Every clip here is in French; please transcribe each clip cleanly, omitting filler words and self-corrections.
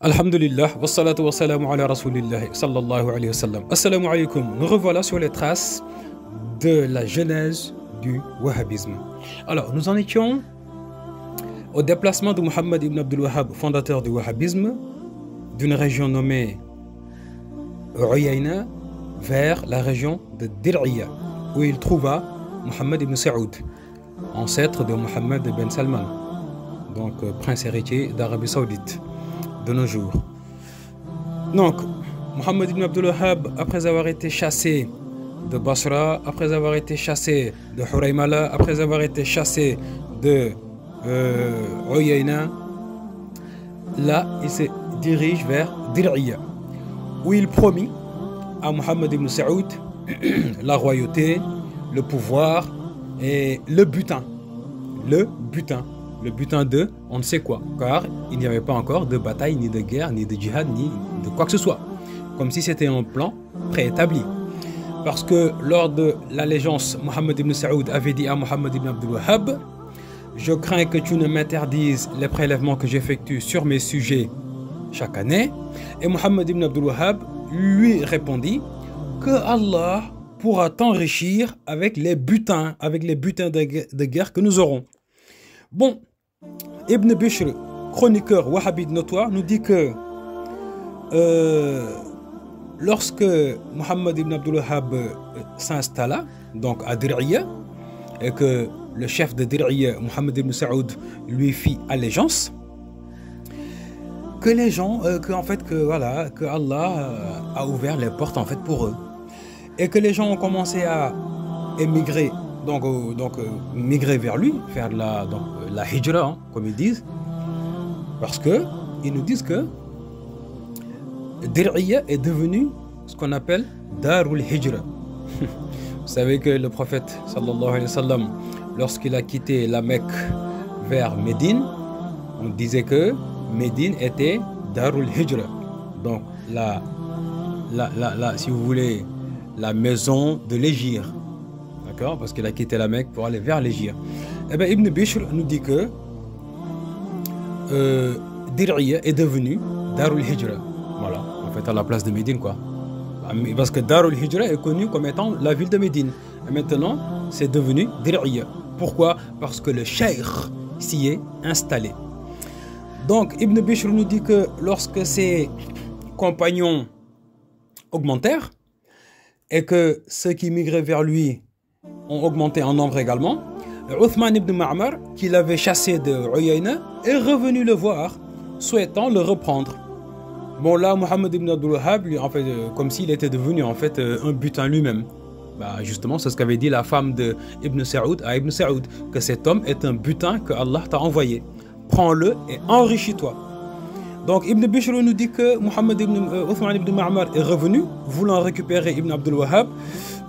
Alhamdulillah, wassalatu wassalamu ala rasulillah sallallahu alayhi wa sallam. Assalamu alaikum. Nous revoilà sur les traces de la genèse du wahhabisme. Alors, nous en étions au déplacement de Muhammad ibn Abdul Wahhab, fondateur du wahhabisme, d'une région nommée Uyayna vers la région de Dir'iyya, où il trouva Muhammad ibn Saoud, ancêtre de Mohammed ibn Salman, donc prince héritier d'Arabie Saoudite de nos jours. Donc, Muhammad ibn Abdul Wahhab, après avoir été chassé de Basra, après avoir été chassé de Huraymala, après avoir été chassé de Uyayna, là, il se dirige vers Dir'iyya, où il promit à Muhammad ibn Saoud la royauté, le pouvoir et le butin. Le butin de on ne sait quoi, car il n'y avait pas encore de bataille, ni de guerre, ni de djihad, ni de quoi que ce soit. Comme si c'était un plan préétabli. Parce que lors de l'allégeance, Muhammad ibn Saoud avait dit à Muhammad ibn Abdul Wahhab: je crains que tu ne m'interdises les prélèvements que j'effectue sur mes sujets chaque année. Et Muhammad ibn Abdul Wahhab lui répondit que Allah pourra t'enrichir avec les butins de guerre que nous aurons. Bon, Ibn Bishr, chroniqueur wahhabite notoire, nous dit que lorsque Muhammad ibn Abdul Wahhab s'installa donc à Dir'iyya, et que le chef de Dir'iyya, Muhammad ibn Saoud, lui fit allégeance, que les gens, que Allah a ouvert les portes en fait pour eux, et que les gens ont commencé à émigrer, migrer vers lui, faire la hijra, hein, comme ils disent, parce que ils nous disent que Dir'iyya est devenu ce qu'on appelle Darul Hijra. Vous savez que le prophète sallallahu alayhi wa sallam, lorsqu'il a quitté la Mecque vers Médine, on disait que Médine était Darul Hijra, donc si vous voulez, la maison de l'Hégire, d'accord, parce qu'il a quitté la Mecque pour aller vers l'Hégire. Eh bien, Ibn Bishr nous dit que Dir'iyya est devenu Darul Hijra, voilà, en fait à la place de Médine, quoi. Parce que Darul Hijra est connu comme étant la ville de Médine. Et maintenant, c'est devenu Dir'iyya. Pourquoi? Parce que le cheikh s'y est installé. Donc, Ibn Bishr nous dit que lorsque ses compagnons augmentèrent et que ceux qui migraient vers lui ont augmenté en nombre également, Uthman ibn Ma'mar, qui l'avait chassé de Uyayna, est revenu le voir, souhaitant le reprendre. Bon, là, Muhammad ibn Abdul Wahhab, en fait, comme s'il était devenu en fait un butin lui-même. Bah, justement, c'est ce qu'avait dit la femme de Ibn Saoud à Ibn Saoud, que cet homme est un butin que Allah t'a envoyé. Prends-le et enrichis-toi. Donc, Ibn Bishr nous dit que Uthman ibn Ma'mar est revenu, voulant récupérer Ibn Abdul Wahhab,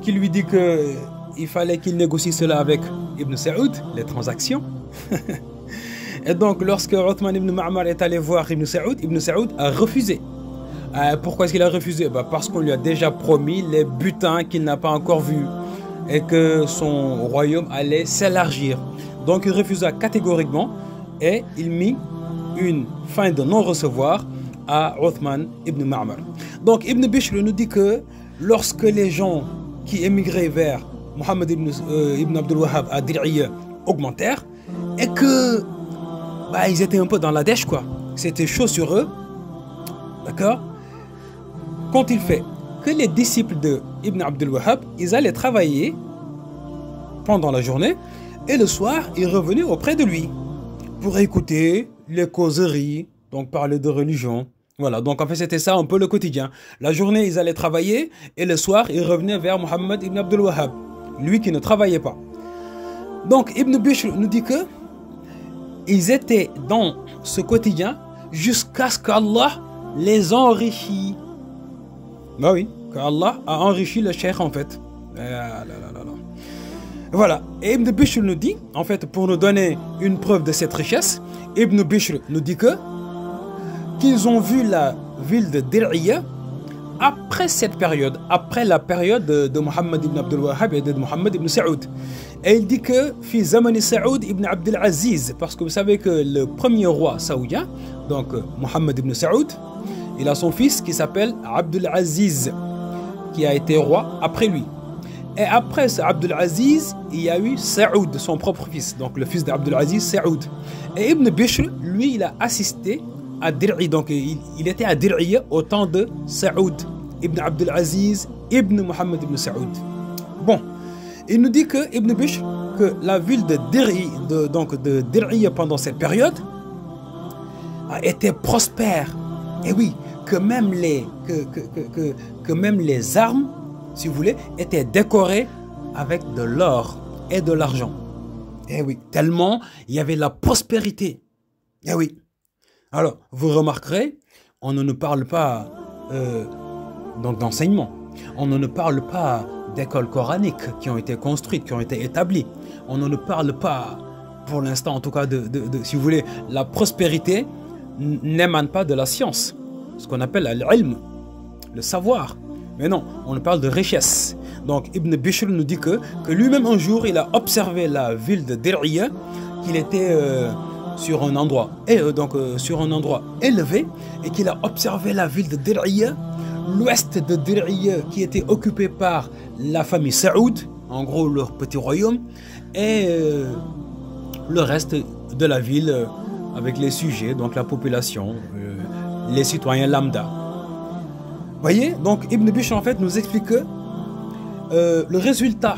qui lui dit qu'il fallait qu'il négocie cela avec Ibn Saoud, les transactions. Et donc, lorsque Uthman ibn Ma'mar est allé voir Ibn Saoud a refusé. Pourquoi est-ce qu'il a refusé? Parce qu'on lui a déjà promis les butins qu'il n'a pas encore vus et que son royaume allait s'élargir. Donc, il refusa catégoriquement et il mit une fin de non-recevoir à Uthman ibn Ma'mar. Donc, Ibn Bishr nous dit que lorsque les gens qui émigraient vers Muhammad ibn Abdul Wahhab à Dir'iyya augmentèrent et que ils étaient un peu dans la dèche, quoi. C'était chaud sur eux. D'accord? Quand il fait que les disciples de Ibn Abdul Wahhab, ils allaient travailler pendant la journée et le soir, ils revenaient auprès de lui pour écouter les causeries, donc parler de religion. Voilà, donc en fait, c'était ça un peu le quotidien. La journée, ils allaient travailler et le soir, ils revenaient vers Muhammad ibn Abdul Wahhab, lui qui ne travaillait pas. Donc, Ibn Bishr nous dit que ils étaient dans ce quotidien jusqu'à ce qu'Allah les enrichit. Bah oui, qu'Allah a enrichi le cheikh en fait. Voilà, et Ibn Bishr nous dit, en fait, pour nous donner une preuve de cette richesse, Ibn Bishr nous dit qu'ils ont vu la ville de Dir'iyya après cette période, après la période de Mohammed ibn Abdul Wahhab et de Mohammed ibn Saoud. Et il dit que fi zamani Saoud ibn Abdul Aziz, parce que vous savez que le premier roi saoudien, donc Mohammed ibn Saoud, il a son fils qui s'appelle Abdul Aziz, qui a été roi après lui. Et après Abdul Aziz, il y a eu Saoud, son propre fils, donc le fils d'Abdul Aziz, Saoud. Et Ibn Bishr, lui, il a assisté à Dir'i, donc il était à Dir'i au temps de Saoud, Ibn Abdul Aziz, Ibn Mohammed ibn Saoud. Bon, il nous dit que Ibn Bishr, que la ville de Dir'i, de Dir'i pendant cette période, a été prospère. Et oui, que même les armes, si vous voulez, étaient décorées avec de l'or et de l'argent. Eh oui, tellement il y avait la prospérité. Eh oui. Alors, vous remarquerez, on ne nous parle pas d'enseignement. On ne nous parle pas d'écoles coraniques qui ont été construites, qui ont été établies. On ne nous parle pas, pour l'instant en tout cas, si vous voulez, la prospérité n'émane pas de la science, ce qu'on appelle l'ilm, le savoir. Mais non, on parle de richesse. Donc Ibn Bishr nous dit que lui-même un jour, il a observé la ville de Dir'i, qu'il était sur un endroit élevé, et qu'il a observé la ville de Dir'i, l'ouest de Dir'i qui était occupé par la famille Saoud, en gros leur petit royaume, et le reste de la ville avec les sujets, donc la population, les citoyens lambda. Voyez, donc Ibn Bishr en fait nous explique que le résultat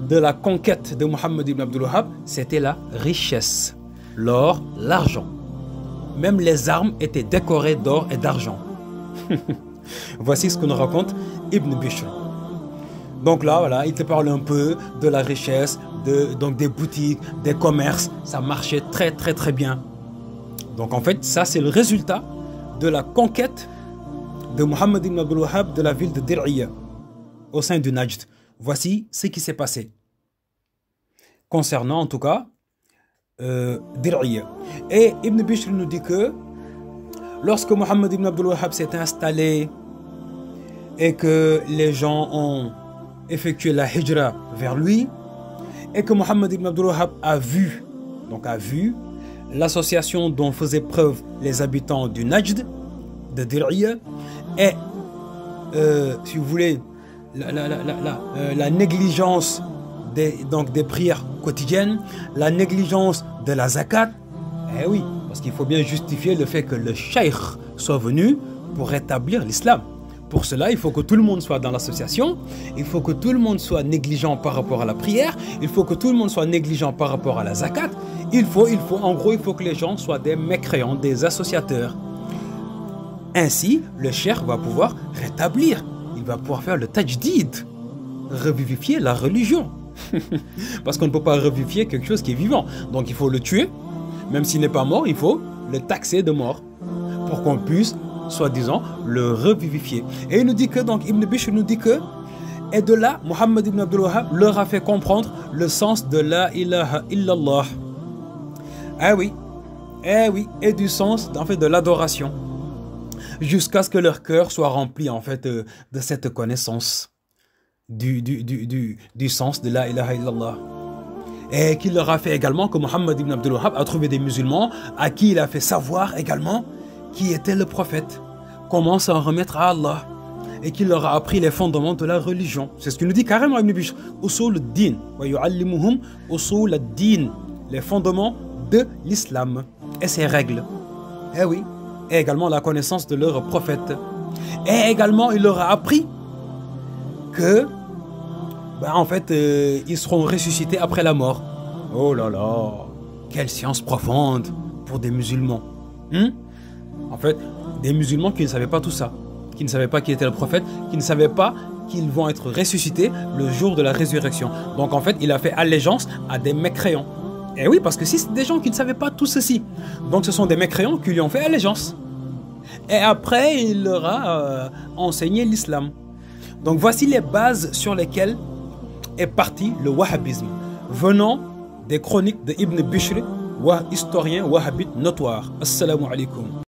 de la conquête de Mohammed ibn Abdul Wahhab, c'était la richesse, l'or, l'argent. Même les armes étaient décorées d'or et d'argent. Voici ce que nous raconte Ibn Bishr. Donc là, voilà, il te parle un peu de la richesse, donc des boutiques, des commerces. Ça marchait très très très bien. Donc en fait, ça c'est le résultat de la conquête de Mohammed ibn Abdul Wahhab de la ville de Dir'i au sein du Najd. Voici ce qui s'est passé concernant en tout cas Dir'i. Et Ibn Bishr nous dit que lorsque Mohammed ibn Abdul Wahhab s'est installé et que les gens ont effectué la hijra vers lui et que Mohammed ibn Abdul Wahhab a vu l'association dont faisaient preuve les habitants du Najd, de Dir'i, et si vous voulez, la négligence des prières quotidiennes, la négligence de la zakat. Eh oui, parce qu'il faut bien justifier le fait que le cheikh soit venu pour rétablir l'islam. Pour cela, il faut que tout le monde soit dans l'association, il faut que tout le monde soit négligent par rapport à la prière, il faut que tout le monde soit négligent par rapport à la zakat. En gros, il faut que les gens soient des mécréants, des associateurs. Ainsi, le cheikh va pouvoir rétablir, il va pouvoir faire le tajdid, revivifier la religion. Parce qu'on ne peut pas revivifier quelque chose qui est vivant. Donc il faut le tuer, même s'il n'est pas mort, il faut le taxer de mort pour qu'on puisse, soi-disant, le revivifier. Et il nous dit que, donc Ibn Bishr nous dit que, et de là, Mohammed ibn Abdul Wahhab leur a fait comprendre le sens de la ilaha illallah. Ah oui, et du sens en fait de l'adoration, jusqu'à ce que leur cœur soit rempli en fait de cette connaissance du sens de la ilaha illallah. Et qu'il leur a fait également que Mohammed ibn Abdul Wahhab a trouvé des musulmans à qui il a fait savoir également qui était le prophète, comment s'en remettre à Allah, et qu'il leur a appris les fondements de la religion. C'est ce qu'il nous dit carrément Ibn Bishr, usul ad-din wa yu'allimuhum usul ad-din, les fondements de l'islam et ses règles. Eh oui, et également la connaissance de leur prophète. Et également il leur a appris que en fait ils seront ressuscités après la mort. Oh là là, quelle science profonde pour des musulmans. En fait, des musulmans qui ne savaient pas tout ça, qui ne savaient pas qui était le prophète, qui ne savaient pas qu'ils vont être ressuscités le jour de la résurrection. Donc en fait, il a fait allégeance à des mécréants. Et oui, parce que si c'est des gens qui ne savaient pas tout ceci, donc ce sont des mécréants qui lui ont fait allégeance. Et après, il leur a enseigné l'islam. Donc voici les bases sur lesquelles est parti le wahhabisme, venant des chroniques de Ibn Bishr, historien wahhabite notoire. Assalamu alaikum.